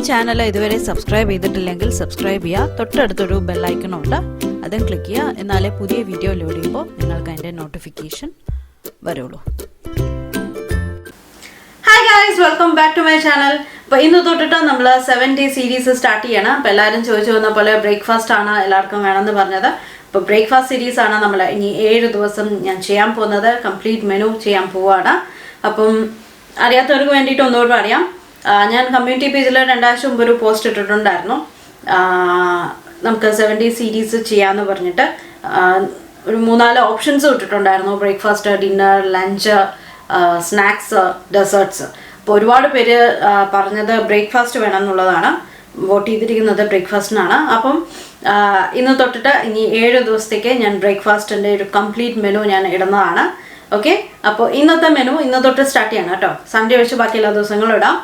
Channel ഇതുവരെ subscribe ചെയ്തിട്ടില്ലെങ്കിൽ subscribe ചെയ്യുക. തൊട്ടടുത്തൊരു ബെൽ ഐക്കൺ ഉണ്ട്, അതും ക്ലിക്ക് ചെയ്യുക. എന്നാലേ പുതിയ വീഡിയോ ലോഡ് ചെയ്യുമ്പോൾ നിങ്ങൾക്ക് അതിൻ്റെ നോട്ടിഫിക്കേഷൻ വരുള്ളൂ. Hi guys, welcome back to my channel. അപ്പോൾ ഇന്ന് തൊട്ടിട്ട് നമ്മൾ 7 ഡേ സീരീസ് സ്റ്റാർട്ട് ചെയ്യണം. അപ്പോൾ എല്ലാവരും ചോദിച്ചു വന്ന പോലെ ബ്രേക്ക്ഫാസ്റ്റ് ആണ് എല്ലാവർക്കും വേണമെന്ന് പറഞ്ഞത്. അപ്പോൾ ബ്രേക്ക്ഫാസ്റ്റ് സീരീസ് ആണ് നമ്മൾ ഇനി 7 ദിവസം ഞാൻ ചെയ്യാൻ പോകുന്നത്. കംപ്ലീറ്റ് മെനു ചെയ്യാൻ പോവുകയാണ്. അപ്പം അറിയാത്തവർക്ക് വേണ്ടിയിട്ട് ഒന്നുകൂടെ അറിയാം. ഞാൻ കമ്മ്യൂണിറ്റി പേജിൽ 2 ആഴ്ച മുമ്പ് ഒരു പോസ്റ്റ് ഇട്ടിട്ടുണ്ടായിരുന്നു. നമുക്ക് 7 ഡേ സീരീസ് ചെയ്യാമെന്ന് പറഞ്ഞിട്ട് ഒരു 3-4 ഓപ്ഷൻസ് ഇട്ടിട്ടുണ്ടായിരുന്നു. Breakfast, dinner, lunch, snacks, desserts. അപ്പോൾ ഒരുപാട് പേര് പറഞ്ഞത് ബ്രേക്ക്ഫാസ്റ്റ് വേണം എന്നുള്ളതാണ്. വോട്ട് ചെയ്തിരിക്കുന്നത് ബ്രേക്ക്ഫാസ്റ്റിനാണ്. അപ്പം ഇന്ന് തൊട്ടിട്ട് ഇനി 7 ദിവസത്തേക്ക് ഞാൻ ബ്രേക്ക്ഫാസ്റ്റിൻ്റെ ഒരു കംപ്ലീറ്റ് മെനു ഞാൻ ഇടുന്നതാണ്. ഓക്കെ, അപ്പോൾ ഇന്നത്തെ മെനു ഇന്ന് തൊട്ട് സ്റ്റാർട്ട് ചെയ്യണം കേട്ടോ. സൺഡേ വെച്ച് ബാക്കി എല്ലാ ദിവസങ്ങളും ഇടാം.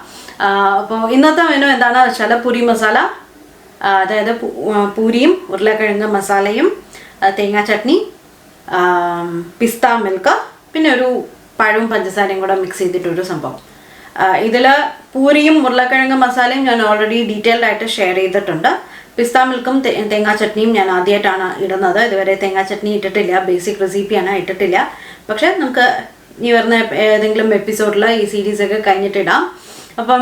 അപ്പോൾ ഇന്നത്തെ മെനു എന്താണെന്ന് വെച്ചാൽ പൂരി മസാല, അതായത് പൂരിയും ഉരുളക്കിഴങ്ങ് മസാലയും തേങ്ങാ ചട്നി, പിസ്ത മിൽക്ക്, പിന്നെ ഒരു പഴവും പഞ്ചസാരയും കൂടെ മിക്സ് ചെയ്തിട്ടൊരു സംഭവം. ഇതിൽ പൂരിയും ഉരുളക്കിഴങ്ങ് മസാലയും ഞാൻ ഓൾറെഡി ഡീറ്റെയിൽഡ് ആയിട്ട് ഷെയർ ചെയ്തിട്ടുണ്ട്. പിസ്ത മിൽക്കും തേങ്ങാ ചട്നിയും ഞാൻ ആദ്യമായിട്ടാണ് ഇടുന്നത്. ഇതുവരെ തേങ്ങാ ചട്നി ഇട്ടിട്ടില്ല, ബേസിക് റെസിപ്പിയാണ്, ഇട്ടിട്ടില്ല. പക്ഷേ നമുക്ക് ഇനി വരുന്ന ഏതെങ്കിലും എപ്പിസോഡിൽ ഈ സീരീസൊക്കെ കഴിഞ്ഞിട്ടിടാം. അപ്പം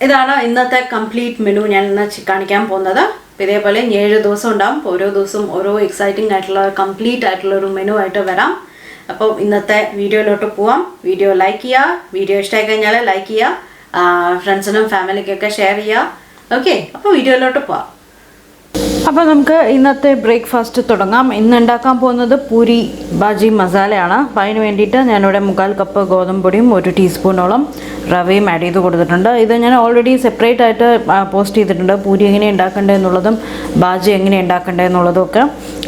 ഇതാണ് ഇന്നത്തെ കംപ്ലീറ്റ് മെനു ഞാൻ ഇന്ന് കാണിക്കാൻ പോകുന്നത്. ഇതേപോലെ 7 ദിവസം ഉണ്ടാകും. ഓരോ ദിവസവും ഓരോ എക്സൈറ്റിംഗ് ആയിട്ടുള്ള കംപ്ലീറ്റ് ആയിട്ടുള്ള ഒരു മെനു ആയിട്ട് വരാം. അപ്പോൾ ഇന്നത്തെ വീഡിയോയിലോട്ട് പോവാം. വീഡിയോ ലൈക്ക് ചെയ്യുക, വീഡിയോ ഇഷ്ടമായി കഴിഞ്ഞാൽ ലൈക്ക് ചെയ്യുക, ഫ്രണ്ട്സിനും ഫാമിലിക്കൊക്കെ ഷെയർ ചെയ്യുക. ഓക്കെ, അപ്പോൾ വീഡിയോയിലോട്ട് പോവാം. അപ്പോൾ നമുക്ക് ഇന്നത്തെ ബ്രേക്ക്ഫാസ്റ്റ് തുടങ്ങാം. ഇന്ന് ഉണ്ടാക്കാൻ പോകുന്നത് പൂരി ബാജി മസാലയാണ്. അപ്പോൾ അതിന് വേണ്ടിയിട്ട് ഞാനിവിടെ 1/4 കപ്പ് ഗോതമ്പ് പൊടിയും 1 ടീസ്പൂണോളം റവയും ആഡ് ചെയ്ത് കൊടുത്തിട്ടുണ്ട്. ഇത് ഞാൻ ഓൾറെഡി സെപ്പറേറ്റ് ആയിട്ട് പോസ്റ്റ് ചെയ്തിട്ടുണ്ട്, പൂരി എങ്ങനെ ഉണ്ടാക്കേണ്ടത് എന്നുള്ളതും ബാജി എങ്ങനെ ഉണ്ടാക്കേണ്ടത് എന്നുള്ളതും ഒക്കെ.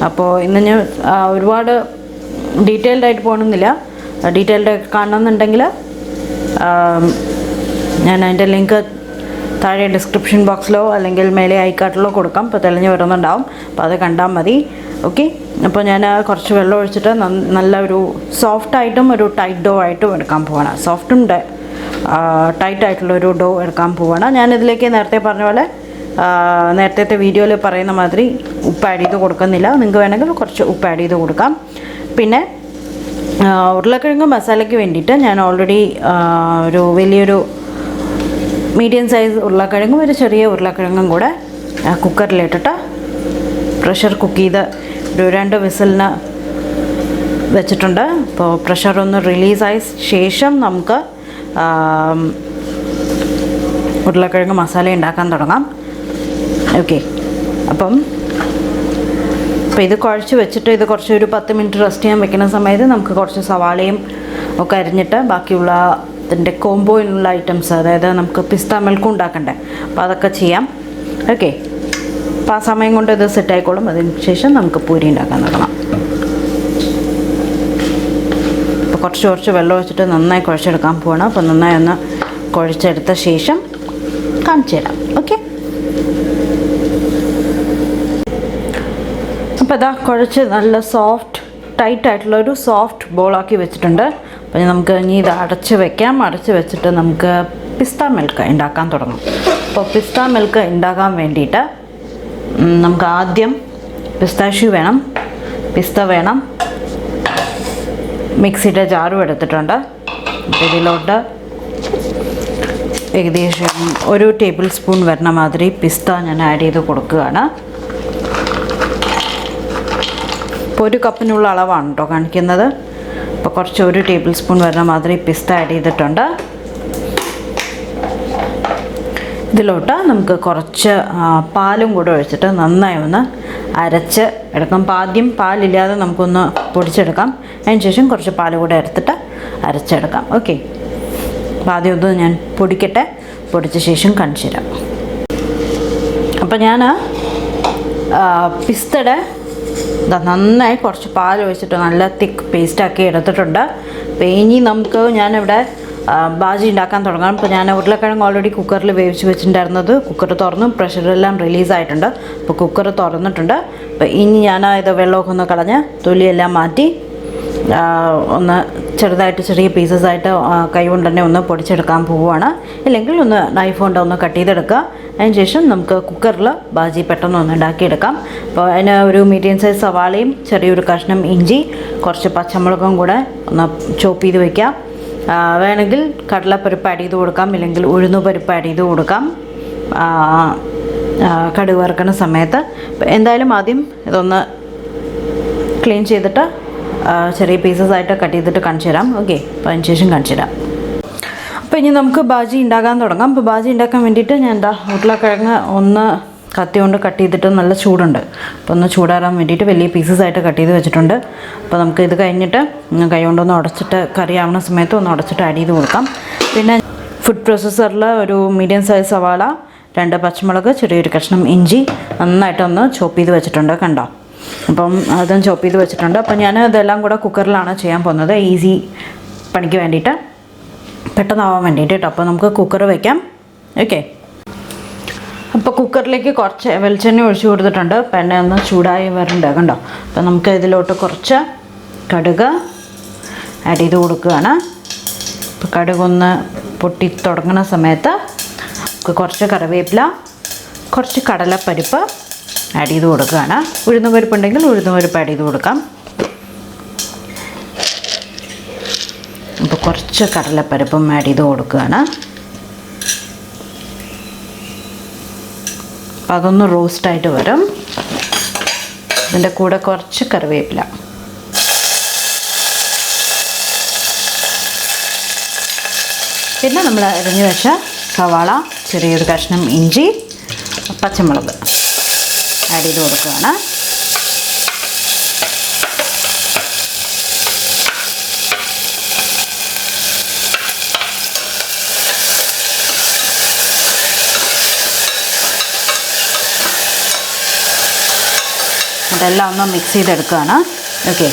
അപ്പോൾ ഇന്ന് ഞാൻ ഒരുപാട് ഡീറ്റെയിൽഡ് ആയിട്ട് പോകണമെന്നില്ല. ഡീറ്റെയിൽഡ് കാണണമെന്നുണ്ടെങ്കിൽ ഞാൻ അതിൻ്റെ ലിങ്ക് താഴെ ഡിസ്ക്രിപ്ഷൻ ബോക്സിലോ അല്ലെങ്കിൽ മേലെ ഐക്കാർട്ടിലോ കൊടുക്കാം. ഇപ്പോൾ തെളിഞ്ഞ് വരുന്നുണ്ടാവും, അപ്പോൾ അത് കണ്ടാൽ മതി. ഓക്കെ, അപ്പോൾ ഞാൻ കുറച്ച് വെള്ളം ഒഴിച്ചിട്ട് നല്ല ഒരു സോഫ്റ്റായിട്ടും ഒരു ടൈറ്റ് ഡോ ആയിട്ടും എടുക്കാൻ പോവാണ്. സോഫ്റ്റും ടൈറ്റ് ആയിട്ടുള്ളൊരു ഡോ എടുക്കാൻ പോവാണ്. ഞാനിതിലേക്ക് നേരത്തെ പറഞ്ഞ പോലെ നേരത്തെ വീഡിയോയിൽ പറയുന്ന മാതിരി ഉപ്പ് ആഡ് ചെയ്ത് കൊടുക്കുന്നില്ല. നിങ്ങൾക്ക് വേണമെങ്കിൽ കുറച്ച് ഉപ്പ് ആഡ് ചെയ്ത് കൊടുക്കാം. പിന്നെ ഉരുളക്കിഴങ്ങ് മസാലയ്ക്ക് വേണ്ടിയിട്ട് ഞാൻ ഓൾറെഡി ഒരു വലിയൊരു മീഡിയം സൈസ് ഉരുളക്കിഴങ്ങും ഒരു ചെറിയ ഉരുളക്കിഴങ്ങും കൂടെ കുക്കറിലിട്ടിട്ട് പ്രഷർ കുക്ക് ചെയ്ത് ഒരു 2 വിസിലിന് വെച്ചിട്ടുണ്ട്. അപ്പോൾ പ്രഷർ ഒന്ന് റിലീസായ ശേഷം നമുക്ക് ഉരുളക്കിഴങ്ങ് മസാല ഉണ്ടാക്കാൻ തുടങ്ങാം. ഓക്കെ, അപ്പോൾ ഇത് കുഴച്ച് വെച്ചിട്ട് ഇത് കുറച്ച് ഒരു 10 മിനിറ്റ് റെസ്റ്റ് ചെയ്യാൻ വെക്കുന്ന സമയത്ത് നമുക്ക് കുറച്ച് സവാളയും ഒക്കെ അരിഞ്ഞിട്ട് ബാക്കിയുള്ള ഇതിൻ്റെ കോംബോയിലുള്ള ഐറ്റംസ്, അതായത് നമുക്ക് പിസ്ത മിൽക്കും ഉണ്ടാക്കണ്ടേ, അപ്പോൾ അതൊക്കെ ചെയ്യാം. ഓക്കെ, അപ്പോൾ ആ സമയം കൊണ്ട് ഇത് സെറ്റായിക്കോളും. അതിന് ശേഷം നമുക്ക് പൂരി ഉണ്ടാക്കാൻ തുടങ്ങാം. അപ്പോൾ കുറച്ച് വെള്ളം ഒഴിച്ചിട്ട് നന്നായി കുഴച്ചെടുക്കാൻ പോകണം. അപ്പോൾ നന്നായി ഒന്ന് കുഴച്ചെടുത്ത ശേഷം കാണിച്ചു തരാം. ഓക്കെ, അപ്പോൾ ഇതാ കുഴച്ച് നല്ല സോഫ്റ്റ് ടൈറ്റ് ആയിട്ടുള്ളൊരു സോഫ്റ്റ് ബോളാക്കി വെച്ചിട്ടുണ്ട്. അപ്പോൾ നമുക്ക് ഇനി ഇത് അടച്ച് വെക്കാം. അടച്ച് വെച്ചിട്ട് നമുക്ക് പിസ്ത മിൽക്ക് ഉണ്ടാക്കാൻ തുടങ്ങും. അപ്പോൾ പിസ്ത മിൽക്ക് ഉണ്ടാക്കാൻ വേണ്ടിയിട്ട് നമുക്ക് ആദ്യം പിസ്താഷ്യൂ വേണം, പിസ്ത വേണം, മിക്സിയുടെ ജാറും എടുത്തിട്ടുണ്ട്. അപ്പോൾ ഇതിലോട്ട് ഏകദേശം 1 ടേബിൾ സ്പൂൺ വരുന്ന മാതിരി പിസ്ത ഞാൻ ആഡ് ചെയ്ത് കൊടുക്കുകയാണ്. ഇപ്പോൾ 1 കപ്പിനുള്ള അളവാണ് കേട്ടോ കാണിക്കുന്നത്. അപ്പോൾ കുറച്ച് 1 ടേബിൾ സ്പൂൺ വരുന്ന മാതിരി പിസ്ത ആഡ് ചെയ്തിട്ടുണ്ട്. ഇതിലോട്ട് നമുക്ക് കുറച്ച് പാലും കൂടെ ഒഴിച്ചിട്ട് നന്നായി ഒന്ന് അരച്ച് എടുക്കാം. ആദ്യം പാലില്ലാതെ നമുക്കൊന്ന് പൊടിച്ചെടുക്കാം. അതിന് ശേഷം കുറച്ച് പാൽ കൂടെ എടുത്തിട്ട് അരച്ചെടുക്കാം. ഓക്കെ, അപ്പോൾ ആദ്യം ഒന്ന് ഞാൻ പൊടിക്കട്ടെ, പൊടിച്ച ശേഷം കാണിച്ചു തരാം. അപ്പോൾ ഞാൻ പിസ്തയുടെ നന്നായി കുറച്ച് പാൽ ഒഴിച്ചിട്ട് നല്ല തിക്ക് പേസ്റ്റാക്കി എടുത്തിട്ടുണ്ട്. അപ്പോൾ ഇനി നമുക്ക് ഞാനിവിടെ ബാജി ഉണ്ടാക്കാൻ തുടങ്ങാം. ഇപ്പോൾ ഞാൻ ഉരുളക്കിഴങ്ങ് ഓൾറെഡി കുക്കറിൽ വേവിച്ച് വെച്ചിട്ടുണ്ടായിരുന്നത് കുക്കർ തുറന്നു, പ്രഷറെല്ലാം റിലീസായിട്ടുണ്ട്. അപ്പോൾ കുക്കർ തുറന്നിട്ടുണ്ട്. അപ്പോൾ ഇനി ഞാൻ ഇത് വെള്ളമൊക്കെ ഒന്ന് കളഞ്ഞ് തൊലിയെല്ലാം മാറ്റി ഒന്ന് ചെറുതായിട്ട് ചെറിയ പീസസായിട്ട് കൈ കൊണ്ട് തന്നെ ഒന്ന് പൊടിച്ചെടുക്കാൻ പോവുകയാണ്. ഇല്ലെങ്കിൽ ഒന്ന് നൈഫ് കൊണ്ട് ഒന്ന് കട്ട് ചെയ്തെടുക്കുക. അതിന് ശേഷം നമുക്ക് കുക്കറിൽ ബാജി പെട്ടെന്ന് ഒന്ന് ഉണ്ടാക്കിയെടുക്കാം. അപ്പോൾ അതിന് ഒരു മീഡിയം സൈസ് സവാളയും ചെറിയൊരു കഷ്ണം ഇഞ്ചി, കുറച്ച് പച്ചമുളകും കൂടെ ഒന്ന് ചോപ്പ് ചെയ്ത് വയ്ക്കാം. വേണമെങ്കിൽ കടലപ്പരിപ്പ് ആഡ് ചെയ്ത് കൊടുക്കാം, ഇല്ലെങ്കിൽ ഉഴുന്നുപരിപ്പ് ആഡ് ചെയ്ത് കൊടുക്കാം കടുക് വറുക്കുന്ന സമയത്ത്. എന്തായാലും ആദ്യം ഇതൊന്ന് ക്ലീൻ ചെയ്തിട്ട് ചെറിയ പീസസായിട്ട് കട്ട് ചെയ്തിട്ട് കാണിച്ചു തരാം. ഓക്കെ, അപ്പോൾ അതിന് ശേഷം കാണിച്ചു തരാം. അപ്പോൾ ഇനി നമുക്ക് ബാജി ഉണ്ടാക്കാൻ തുടങ്ങാം. അപ്പോൾ ബാജി ഉണ്ടാക്കാൻ വേണ്ടിയിട്ട് ഞാൻ ഉരുളക്കിഴങ്ങ് ഒന്ന് കത്തി കൊണ്ട് കട്ട് ചെയ്തിട്ട് നല്ല ചൂടുണ്ട്. അപ്പോൾ ഒന്ന് ചൂടാറാൻ വേണ്ടിയിട്ട് വലിയ പീസസായിട്ട് കട്ട് ചെയ്ത് വെച്ചിട്ടുണ്ട്. അപ്പോൾ നമുക്ക് ഇത് കഴിഞ്ഞിട്ട് കൈ കൊണ്ടൊന്ന് ഉടച്ചിട്ട് കറി ആവുന്ന സമയത്ത് ഒന്ന് ഉടച്ചിട്ട് ആഡ് ചെയ്ത് കൊടുക്കാം. പിന്നെ ഫുഡ് പ്രോസസ്സറിൽ ഒരു മീഡിയം സൈസ് സവാള, 2 പച്ചമുളക്, ചെറിയൊരു കഷ്ണം ഇഞ്ചി നന്നായിട്ടൊന്ന് ചോപ്പ് ചെയ്ത് വെച്ചിട്ടുണ്ട്. കണ്ടോ? അപ്പം അതും ചോപ്പ് ചെയ്ത് വെച്ചിട്ടുണ്ട്. അപ്പോൾ ഞാൻ ഇതെല്ലാം കൂടെ കുക്കറിലാണ് ചെയ്യാൻ പോകുന്നത്, ഈസി പണിക്ക് വേണ്ടിയിട്ട്, പെട്ടെന്നാവാൻ വേണ്ടിയിട്ട് കേട്ടോ. അപ്പോൾ നമുക്ക് കുക്കർ വയ്ക്കാം. ഓക്കെ, അപ്പോൾ കുക്കറിലേക്ക് കുറച്ച് വെളിച്ചെണ്ണ ഒഴിച്ചു കൊടുത്തിട്ടുണ്ട്. അപ്പോൾ എണ്ണ ഒന്ന് ചൂടായി വരുന്നുണ്ട്. കണ്ടോ? അപ്പോൾ നമുക്ക് ഇതിലോട്ട് കുറച്ച് കടുക് ആഡ് ചെയ്ത് കൊടുക്കുകയാണ്. അപ്പോൾ കടുകൊന്ന് പൊട്ടി തുടങ്ങുന്ന സമയത്ത് നമുക്ക് കുറച്ച് കറിവേപ്പില, കുറച്ച് കടലപ്പരിപ്പ് ആഡ് ചെയ്ത് കൊടുക്കുകയാണ്. ഉഴുന്നുപരിപ്പ് ഉണ്ടെങ്കിൽ ഉഴുന്നുപരിപ്പ് ആഡ് ചെയ്ത് കൊടുക്കാം. അപ്പോൾ കുറച്ച് കടലപ്പരിപ്പും ആഡ് ചെയ്ത് കൊടുക്കുകയാണ്. അപ്പോൾ അതൊന്ന് റോസ്റ്റായിട്ട് വരും. ഇതിൻ്റെ കൂടെ കുറച്ച് കറിവേപ്പില, പിന്നെ നമ്മൾ അരിഞ്ഞു വെച്ച സവാള, ചെറിയൊരു കഷ്ണം ഇഞ്ചി, പച്ചമുളക് ആഡ് ചെയ്ത് കൊടുക്കുകയാണ്. അതെല്ലാം ഒന്ന് മിക്സ് ചെയ്തെടുക്കുകയാണ്. ഓക്കെ,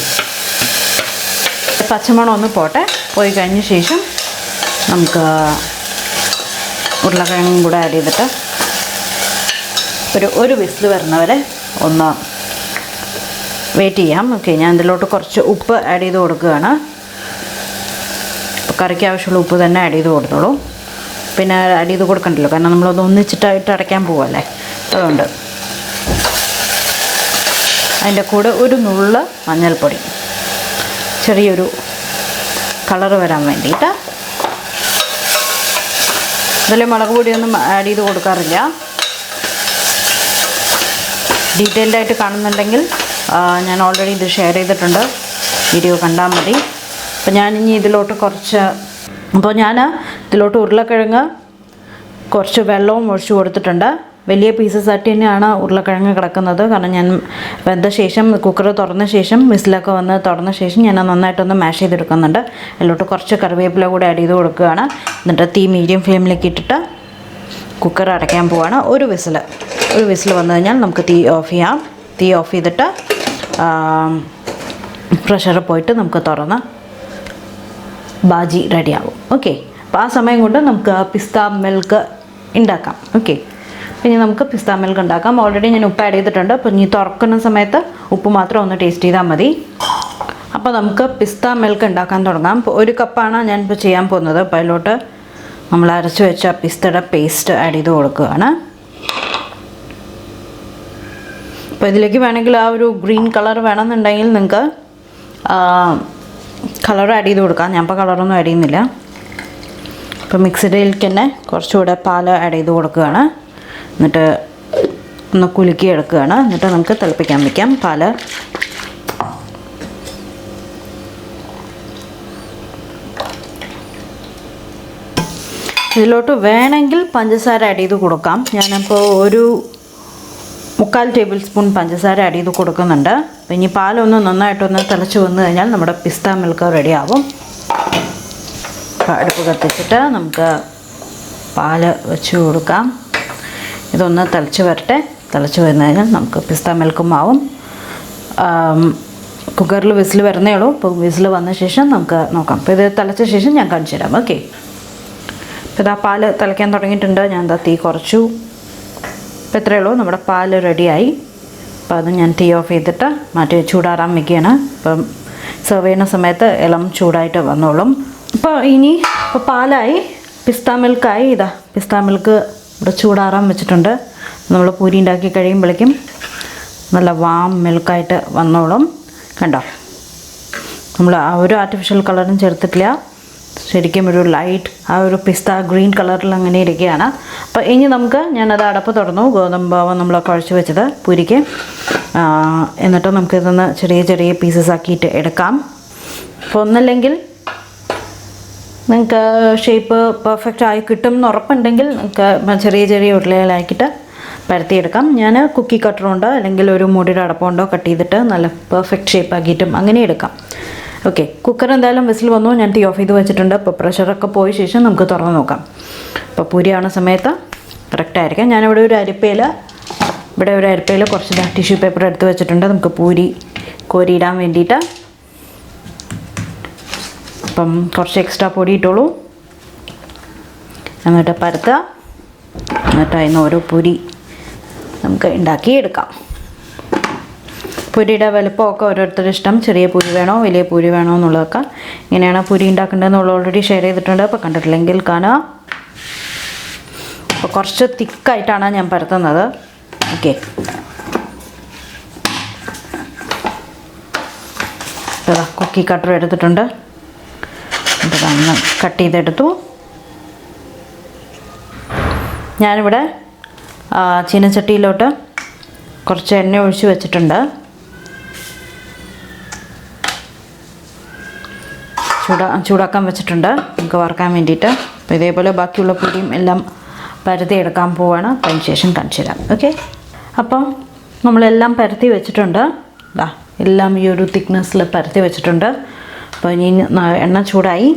പച്ചമണം ഒന്ന് പോയി കഴിഞ്ഞ ശേഷം നമുക്ക് ഉരുളക്കിഴങ്ങും കൂടെ ആഡ് ചെയ്തിട്ട് ഒരു വിസിൽ വരുന്നവരെ ഒന്ന് വെയിറ്റ് ചെയ്യാം. ഓക്കെ, ഞാൻ ഇതിലോട്ട് കുറച്ച് ഉപ്പ് ആഡ് ചെയ്ത് കൊടുക്കുകയാണ്. അപ്പോൾ കറിക്ക് ആവശ്യമുള്ള ഉപ്പ് തന്നെ ആഡ് ചെയ്ത് കൊടുത്തോളൂ. പിന്നെ ആഡ് ചെയ്ത് കൊടുക്കണ്ടല്ലോ, കാരണം നമ്മളൊന്ന് ഒന്നിച്ചിട്ടായിട്ട് അടയ്ക്കാൻ പോവല്ലേ, അതുകൊണ്ട്. അതിൻ്റെ കൂടെ ഒരു നുള്ള് മഞ്ഞൾപ്പൊടി, ചെറിയൊരു കളറ് വരാൻ വേണ്ടിയിട്ട്. ഇതിൽ മുളക് പൊടിയൊന്നും ആഡ് ചെയ്ത് കൊടുക്കാറില്ല. ഡീറ്റെയിൽഡായിട്ട് കാണുന്നുണ്ടെങ്കിൽ ഞാൻ ഓൾറെഡി ഇത് ഷെയർ ചെയ്തിട്ടുണ്ട്, വീഡിയോ കണ്ടാൽ മതി. അപ്പോൾ ഞാനിനി ഇതിലോട്ട് ഉരുളക്കിഴങ്ങ് കുറച്ച് വെള്ളവും ഒഴിച്ച് കൊടുത്തിട്ടുണ്ട്. വലിയ പീസസ് ആയിട്ട് തന്നെയാണ് ഉരുളക്കിഴങ്ങ് കിടക്കുന്നത്, കാരണം ഞാൻ വെന്ത ശേഷം കുക്കർ തുറന്ന ശേഷം വിസിലൊക്കെ വന്ന് തുറന്ന ശേഷം ഞാൻ നന്നായിട്ടൊന്ന് മാഷ് ചെയ്തെടുക്കുന്നുണ്ട്. അതിലോട്ട് കുറച്ച് കറിവേപ്പില കൂടെ ആഡ് ചെയ്ത് കൊടുക്കുകയാണ്. എന്നിട്ട് തീ മീഡിയം ഫ്ലെയിമിലേക്ക് ഇട്ടിട്ട് കുക്കർ അടയ്ക്കാൻ പോവുകയാണ്. ഒരു വിസിൽ വന്നു കഴിഞ്ഞാൽ നമുക്ക് തീ ഓഫ് ചെയ്യാം. തീ ഓഫ് ചെയ്തിട്ട് പ്രഷർ പോയിട്ട് നമുക്ക് തുറന്ന് ബാജി റെഡിയാവും. ഓക്കെ, അപ്പോൾ ആ സമയം കൊണ്ട് നമുക്ക് പിസ്ത മിൽക്ക് ഉണ്ടാക്കാം. ഓക്കെ, പിന്നെ നമുക്ക് പിസ്ത മിൽക്ക് ഉണ്ടാക്കാം. ഓൾറെഡി ഞാൻ ഉപ്പ് ആഡ് ചെയ്തിട്ടുണ്ട്. അപ്പോൾ ഇനി തുറക്കുന്ന സമയത്ത് ഉപ്പ് മാത്രം ഒന്ന് ടേസ്റ്റ് ചെയ്താൽ മതി. അപ്പോൾ നമുക്ക് പിസ്ത മിൽക്ക് ഉണ്ടാക്കാൻ തുടങ്ങാം. ഇപ്പോൾ 1 കപ്പാണ് ഞാനിപ്പോൾ ചെയ്യാൻ പോകുന്നത്. അപ്പോൾ അതിലോട്ട് നമ്മൾ അരച്ച് വെച്ച പിസ്തയുടെ പേസ്റ്റ് ആഡ് ചെയ്ത് കൊടുക്കുകയാണ്. അപ്പോൾ ഇതിലേക്ക് വേണമെങ്കിൽ ആ ഒരു ഗ്രീൻ കളർ വേണമെന്നുണ്ടെങ്കിൽ നിങ്ങൾക്ക് കളർ ആഡ് ചെയ്ത് കൊടുക്കാം. ഞാൻ ഇപ്പോൾ കളറൊന്നും ആഡ് ചെയ്യുന്നില്ല. അപ്പോൾ മിക്സിഡിലേക്ക് തന്നെ കുറച്ചുകൂടെ പാൽ ആഡ് ചെയ്ത് കൊടുക്കുകയാണ്. എന്നിട്ട് ഒന്ന് കുലുക്കി എടുക്കുകയാണ്. എന്നിട്ട് നമുക്ക് തിളപ്പിക്കാൻ വയ്ക്കാം പാൽ. ഇതിലോട്ട് വേണമെങ്കിൽ പഞ്ചസാര ആഡ് ചെയ്ത് കൊടുക്കാം. ഞാനപ്പോൾ ഒരു 3/4 ടേബിൾ സ്പൂൺ പഞ്ചസാര ആഡ് ചെയ്ത് കൊടുക്കുന്നുണ്ട്. അപ്പോൾ ഇനി പാലൊന്ന് നന്നായിട്ടൊന്ന് തിളച്ച് വന്നു കഴിഞ്ഞാൽ നമ്മുടെ പിസ്ത മിൽക്ക് റെഡിയാവും. അപ്പോൾ അടുപ്പ് കത്തിച്ചിട്ട് നമുക്ക് പാൽ വെച്ച് കൊടുക്കാം. ഇതൊന്ന് തിളച്ച് വരട്ടെ. തിളച്ച് വന്നു കഴിഞ്ഞാൽ നമുക്ക് പിസ്ത മിൽക്കും ആവും. കുക്കറിൽ വിസിൽ വരുന്നേ ഉള്ളൂ. അപ്പോൾ വിസിൽ വന്ന ശേഷം നമുക്ക് നോക്കാം. അപ്പോൾ ഇത് തിളച്ച ശേഷം ഞാൻ കാണിച്ചു തരാം. ഓക്കെ, അപ്പോൾ ഇതാ പാൽ തിളയ്ക്കാൻ തുടങ്ങിയിട്ടുണ്ട്. ഞാൻ എന്താ തീ കുറച്ചു. അപ്പോൾ ഇത്രയേ ഉള്ളൂ, നമ്മുടെ പാൽ റെഡിയായി. അപ്പോൾ അത് ഞാൻ തീ ഓഫ് ചെയ്തിട്ട് ചൂടാറാൻ വയ്ക്കുകയാണ്. അപ്പം സെർവ് ചെയ്യുന്ന സമയത്ത് ഇളം ചൂടായിട്ട് വന്നോളും. ഇപ്പോൾ പാലായി, പിസ്ത മിൽക്കായി. ഇതാ പിസ്ത മിൽക്ക് ഇവിടെ ചൂടാറാൻ വെച്ചിട്ടുണ്ട്. നമ്മൾ പൂരി ഉണ്ടാക്കി കഴിയുമ്പോഴേക്കും നല്ല വാം മിൽക്കായിട്ട് വന്നോളും. കണ്ടോ, നമ്മൾ ആ ഒരു ആർട്ടിഫിഷ്യൽ കളറും ചേർത്തിട്ടില്ല, ശരിക്കും ഒരു ലൈറ്റ് ആ ഒരു പിസ്ത ഗ്രീൻ കളറിൽ അങ്ങനെ ഇരിക്കുകയാണ്. അപ്പോൾ ഇനി ഞാനത് അടപ്പ് തുറന്നു, ഗോതമ്പ് മാവ് നമ്മൾ കുഴച്ച് വെച്ചത് പൂരിക്ക്. എന്നിട്ട് നമുക്കിതൊന്ന് ചെറിയ ചെറിയ പീസസ് ആക്കിയിട്ട് എടുക്കാം. അപ്പോൾ ഒന്നല്ലെങ്കിൽ നിങ്ങൾക്ക് ഷേപ്പ് പെർഫെക്റ്റ് ആയി കിട്ടും എന്ന് ഉറപ്പുണ്ടെങ്കിൽ നിങ്ങൾക്ക് ചെറിയ ചെറിയ ഉരുളകളാക്കിയിട്ട് പരത്തിയെടുക്കാം. ഞാൻ കുക്കി കട്ടറുണ്ടോ അല്ലെങ്കിൽ ഒരു മൂടിയുടെ അടപ്പമുണ്ടോ കട്ട് ചെയ്തിട്ട് നല്ല പെർഫെക്റ്റ് ഷേപ്പ് ആക്കിയിട്ടും അങ്ങനെ എടുക്കാം. ഓക്കെ, കുക്കർ എന്തായാലും വിസിൽ വന്നു, ഞാൻ തീ ഓഫ് ചെയ്ത് വെച്ചിട്ടുണ്ട്. അപ്പോൾ പ്രഷറൊക്കെ പോയ ശേഷം നമുക്ക് തുറന്ന് നോക്കാം. അപ്പോൾ പൂരിയാവുന്ന സമയത്ത് കറക്റ്റായിരിക്കാം. ഞാനിവിടെ ഒരു അരിപ്പയിൽ കുറച്ച് ടിഷ്യൂ പേപ്പർ എടുത്ത് വെച്ചിട്ടുണ്ട്, നമുക്ക് പൂരി കോരിയിടാൻ വേണ്ടിയിട്ട്. അപ്പം കുറച്ച് എക്സ്ട്രാ പൊടി ഇട്ടോളൂ, എന്നിട്ട് പരത്തുക. എന്നിട്ട് അതിന് ഓരോ പൂരി നമുക്ക് ഉണ്ടാക്കിയെടുക്കാം. പൂരിയുടെ വലുപ്പമൊക്കെ ഓരോരുത്തരുടെ ഇഷ്ടം, ചെറിയ പൂരി വേണോ വലിയ പൂരി വേണോ എന്നുള്ളതൊക്കെ. ഇങ്ങനെയാണ് പൂരി ഉണ്ടാക്കേണ്ടതെന്നുള്ള ഓൾറെഡി ഷെയർ ചെയ്തിട്ടുണ്ട്. അപ്പോൾ കണ്ടിട്ടില്ലെങ്കിൽ കാണുക. അപ്പോൾ കുറച്ച് തിക്കായിട്ടാണ് ഞാൻ പരത്തുന്നത്. ഓക്കെ, കുക്കി കട്ടർ എടുത്തിട്ടുണ്ട്, എന്നിട്ട് കട്ട് ചെയ്തെടുത്തു. ഞാനിവിടെ ചീനച്ചട്ടിയിലോട്ട് കുറച്ച് എണ്ണ ഒഴിച്ച് വെച്ചിട്ടുണ്ട്. ചൂടാക്കാൻ വെച്ചിട്ടുണ്ട് നമുക്ക് വറുക്കാൻ വേണ്ടിയിട്ട്. അപ്പോൾ ഇതേപോലെ ബാക്കിയുള്ള പൊടിയും എല്ലാം പരത്തി എടുക്കാൻ പോവാണ്. അതിന് ശേഷം കാണിച്ചു തരാം. ഓക്കെ, അപ്പം നമ്മളെല്ലാം പരത്തി വെച്ചിട്ടുണ്ട്. എല്ലാം ഈ ഒരു തിക്നെസ്സിൽ പരത്തി വെച്ചിട്ടുണ്ട്. അപ്പോൾ ഇനി എണ്ണ ചൂടായി,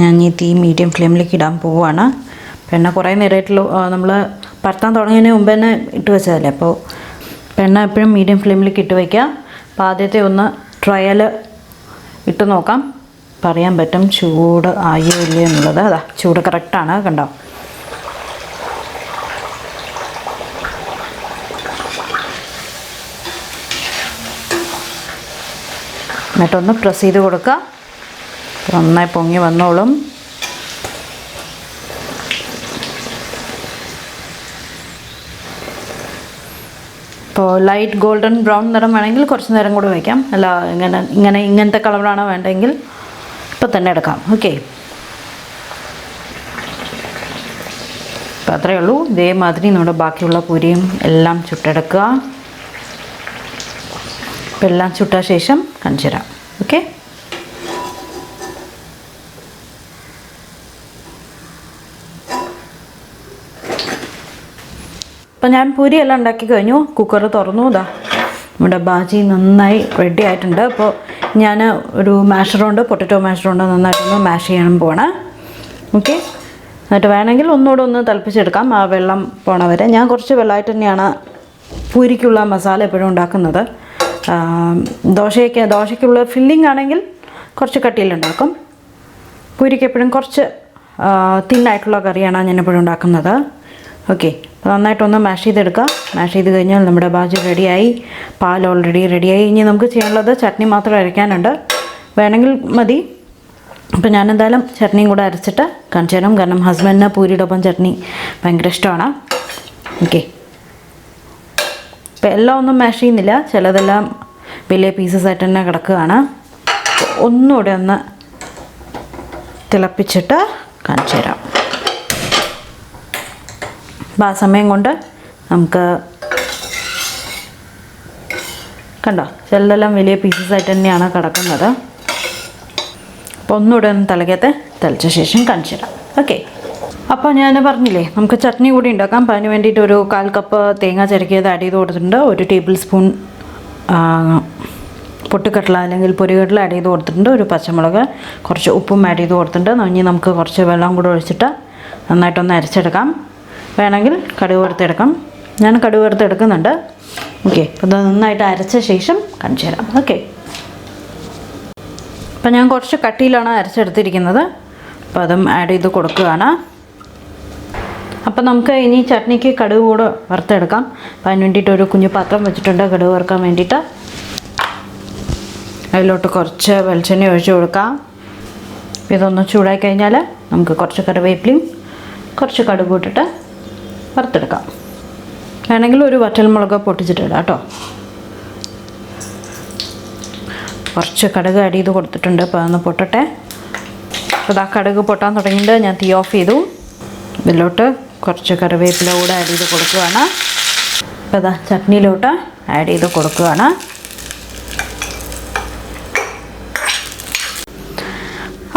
ഞാൻ ഈ തീ മീഡിയം ഫ്ലെയിമിലേക്ക് ഇടാൻ പോവുകയാണ്. എണ്ണ കുറേ നേരമായിട്ടുള്ള നമ്മൾ പരത്താൻ തുടങ്ങിയതിന് മുമ്പ് തന്നെ ഇട്ട് വെച്ചതല്ലേ. അപ്പോൾ എണ്ണ എപ്പോഴും മീഡിയം ഫ്ലെയിമിലേക്ക് ഇട്ട് വയ്ക്കുക. അപ്പോൾ ആദ്യത്തെ ഒന്ന് ട്രയൽ ഇട്ട് നോക്കാം, പറയാൻ പറ്റും ചൂട് ആയോ ഇല്ലയോ എന്നുള്ളത്. ചൂട് കറക്റ്റാണ്, കണ്ടോ. എന്നിട്ടൊന്ന് പ്രസ് ചെയ്ത് കൊടുക്കുക, നന്നായി പൊങ്ങി വന്നോളും. ഇപ്പോൾ ലൈറ്റ് ഗോൾഡൻ ബ്രൗൺ നിറം വേണമെങ്കിൽ കുറച്ച് നേരം കൂടെ വയ്ക്കാം. അല്ല ഇങ്ങനത്തെ കളറാണ് വേണ്ടെങ്കിൽ ഇപ്പം തന്നെ എടുക്കാം. ഓക്കെ, അപ്പം അത്രയേ ഉള്ളൂ. ഇതേമാതിരി നമ്മുടെ ബാക്കിയുള്ള പൂരിയും എല്ലാം ചുട്ടെടുക്കുക. അപ്പം എല്ലാം ചുട്ട ശേഷം കാണിച്ചു തരാം. ഓക്കെ, അപ്പം ഞാൻ പൂരി എല്ലാം ഉണ്ടാക്കി കഴിഞ്ഞു. കുക്കർ തുറന്നു. നമ്മുടെ ബാജി നന്നായി റെഡി ആയിട്ടുണ്ട്. അപ്പോൾ ഞാൻ ഒരു മാഷറുണ്ട്, പൊട്ടറ്റോ മാഷറുണ്ട്, നന്നായിട്ടൊന്ന് മാഷ് ചെയ്യാൻ പോവാണ്. ഓക്കെ, എന്നിട്ട് വേണമെങ്കിൽ ഒന്നുകൂടെ ഒന്ന് തിളപ്പിച്ചെടുക്കാം, ആ വെള്ളം പോണ വരെ. ഞാൻ കുറച്ച് വെള്ളമായിട്ട് തന്നെയാണ് പൂരിക്കുള്ള മസാല എപ്പോഴും ഉണ്ടാക്കുന്നത്. ദോശയ്ക്കുള്ള ഫില്ലിംഗ് ആണെങ്കിൽ കുറച്ച് കട്ടിയിലുണ്ടാക്കും. പൂരിക്ക് എപ്പോഴും കുറച്ച് തിന്നായിട്ടുള്ള കറിയാണ് ഞാൻ എപ്പോഴും ഉണ്ടാക്കുന്നത്. ഓക്കെ, നന്നായിട്ടൊന്ന് മാഷ് ചെയ്തെടുക്കുക. മാഷ് ചെയ്ത് കഴിഞ്ഞാൽ നമ്മുടെ ബാജി റെഡിയായി, പാൽ ഓൾറെഡി റെഡിയായി. ഇനി നമുക്ക് ചെയ്യാനുള്ളത് ചട്നി മാത്രം അരയ്ക്കാനുണ്ട്, വേണമെങ്കിൽ മതി. അപ്പോൾ ഞാനെന്തായാലും ചട്നിയും കൂടെ അരച്ചിട്ട് കാണിച്ചു തരാം, കാരണം ഹസ്ബൻഡിന് പൂരിയുടെ ഒപ്പം ചട്നി ഭയങ്കര ഇഷ്ടമാണ്. ഓക്കെ, ഇപ്പോൾ എല്ലാം ഒന്നും മാഷ് ചെയ്യുന്നില്ല, ചിലതെല്ലാം വലിയ പീസസ് ആയിട്ട് തന്നെ കിടക്കുകയാണ്. ഒന്നുകൂടെ ഒന്ന് തിളപ്പിച്ചിട്ട് കാണിച്ചു തരാം. അപ്പോൾ ആ സമയം കൊണ്ട് നമുക്ക് കണ്ടോ, ചിലതെല്ലാം വലിയ പീസസ് ആയിട്ട് തന്നെയാണ് കിടക്കുന്നത്. അപ്പോൾ ഒന്നുകൂടെ ഒന്ന് തിളച്ച ശേഷം കാണിച്ചു തരാം. ഓക്കെ, അപ്പോൾ ഞാൻ പറഞ്ഞില്ലേ നമുക്ക് ചട്നി കൂടി ഉണ്ടാക്കാം. അപ്പോൾ അതിന് വേണ്ടിയിട്ട് ഒരു 1/4 കപ്പ് തേങ്ങ ചിരക്കിയത് ആഡ് ചെയ്ത് കൊടുത്തിട്ടുണ്ട്. 1 ടേബിൾ സ്പൂൺ പൊട്ടുകടല അല്ലെങ്കിൽ പൊരികടല ആഡ് ചെയ്ത് കൊടുത്തിട്ടുണ്ട്. ഒരു പച്ചമുളക്, കുറച്ച് ഉപ്പും ആഡ് ചെയ്ത് കൊടുത്തിട്ടുണ്ട്. ഇനി നമുക്ക് കുറച്ച് വെള്ളം കൂടെ ഒഴിച്ചിട്ട് നന്നായിട്ടൊന്ന് അരച്ചെടുക്കാം. വേണമെങ്കിൽ കടുക് വറുത്തെടുക്കാം, ഞാൻ കടുക് വറുത്തെടുക്കുന്നുണ്ട്. ഓക്കെ, അപ്പോൾ അത് നന്നായിട്ട് അരച്ച ശേഷം കാണിച്ചു തരാം. ഓക്കെ, അപ്പോൾ ഞാൻ കുറച്ച് കട്ടിയിലാണ് അരച്ചെടുത്തിരിക്കുന്നത്. അപ്പോൾ അതും ആഡ് ചെയ്ത് കൊടുക്കുകയാണ്. അപ്പോൾ നമുക്ക് ഇനി ചട്നിക്ക് കടുക് കൂടെ വറുത്തെടുക്കാം. അപ്പോൾ അതിന് വേണ്ടിയിട്ട് ഒരു കുഞ്ഞു പാത്രം വെച്ചിട്ടുണ്ട് കടുക് വറുക്കാൻ വേണ്ടിയിട്ട്. അതിലോട്ട് കുറച്ച് വെളിച്ചെണ്ണ ഒഴിച്ച് കൊടുക്കാം. ഇതൊന്ന് ചൂടായി കഴിഞ്ഞാൽ നമുക്ക് കുറച്ച് കറിവേപ്പിലയും കുറച്ച് കടുക് ഇട്ടിട്ട് വറുത്തെടുക്കാം. വേണമെങ്കിൽ ഒരു വറ്റൽമുളക് പൊട്ടിച്ചിട്ടിടാം കേട്ടോ. കുറച്ച് കടുക് ആഡ് ചെയ്ത് കൊടുത്തിട്ടുണ്ട്. അപ്പോൾ അതൊന്ന് പൊട്ടട്ടെ. അപ്പോൾ ആ കടുക് പൊട്ടാൻ തുടങ്ങിയിട്ട് ഞാൻ തീ ഓഫ് ചെയ്തു. ഇതിലോട്ട് കുറച്ച് കറിവേപ്പില കൂടെ ആഡ് ചെയ്ത് കൊടുക്കുകയാണ്. അപ്പോൾ അതാ ചട്നിയിലോട്ട് ആഡ് ചെയ്ത് കൊടുക്കുകയാണ്.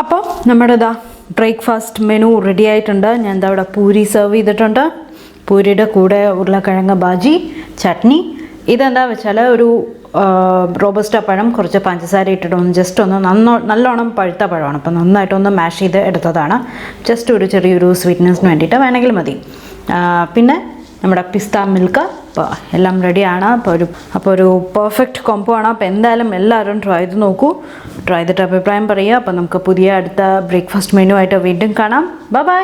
അപ്പോൾ നമ്മുടെ ബ്രേക്ക്ഫാസ്റ്റ് മെനു റെഡി ആയിട്ടുണ്ട്. ഞാൻ എന്താ ഇവിടെ പൂരി സെർവ് ചെയ്തിട്ടുണ്ട്. പൂരിയുടെ കൂടെ ഉരുളക്കിഴങ്ങ് ബാജി, ചട്നി. ഇതെന്താ വെച്ചാൽ ഒരു റോബസ്റ്റ പഴം കുറച്ച് പഞ്ചസാര ഇട്ടിട്ടൊന്ന് ജസ്റ്റ് ഒന്ന് നല്ലോണം പഴുത്ത പഴമാണ്. അപ്പോൾ നന്നായിട്ടൊന്ന് മാഷ് ചെയ്ത് എടുത്തതാണ്. ജസ്റ്റ് ഒരു ചെറിയൊരു സ്വീറ്റ്നെസ്സിന് വേണ്ടിയിട്ട് വേണമെങ്കിൽ മതി. പിന്നെ നമ്മുടെ പിസ്ത മിൽക്ക്. അപ്പോൾ എല്ലാം റെഡിയാണ്. അപ്പോൾ ഒരു പെർഫെക്റ്റ് കോംബോ ആണ്. അപ്പോൾ എന്തായാലും എല്ലാവരും ട്രൈ ചെയ്ത് നോക്കൂ. ട്രൈ ചെയ്തിട്ട് അഭിപ്രായം പറയുക. അപ്പോൾ നമുക്ക് പുതിയ അടുത്ത ബ്രേക്ക്ഫാസ്റ്റ് മെനു ആയിട്ട് വീണ്ടും കാണാം. ബൈ.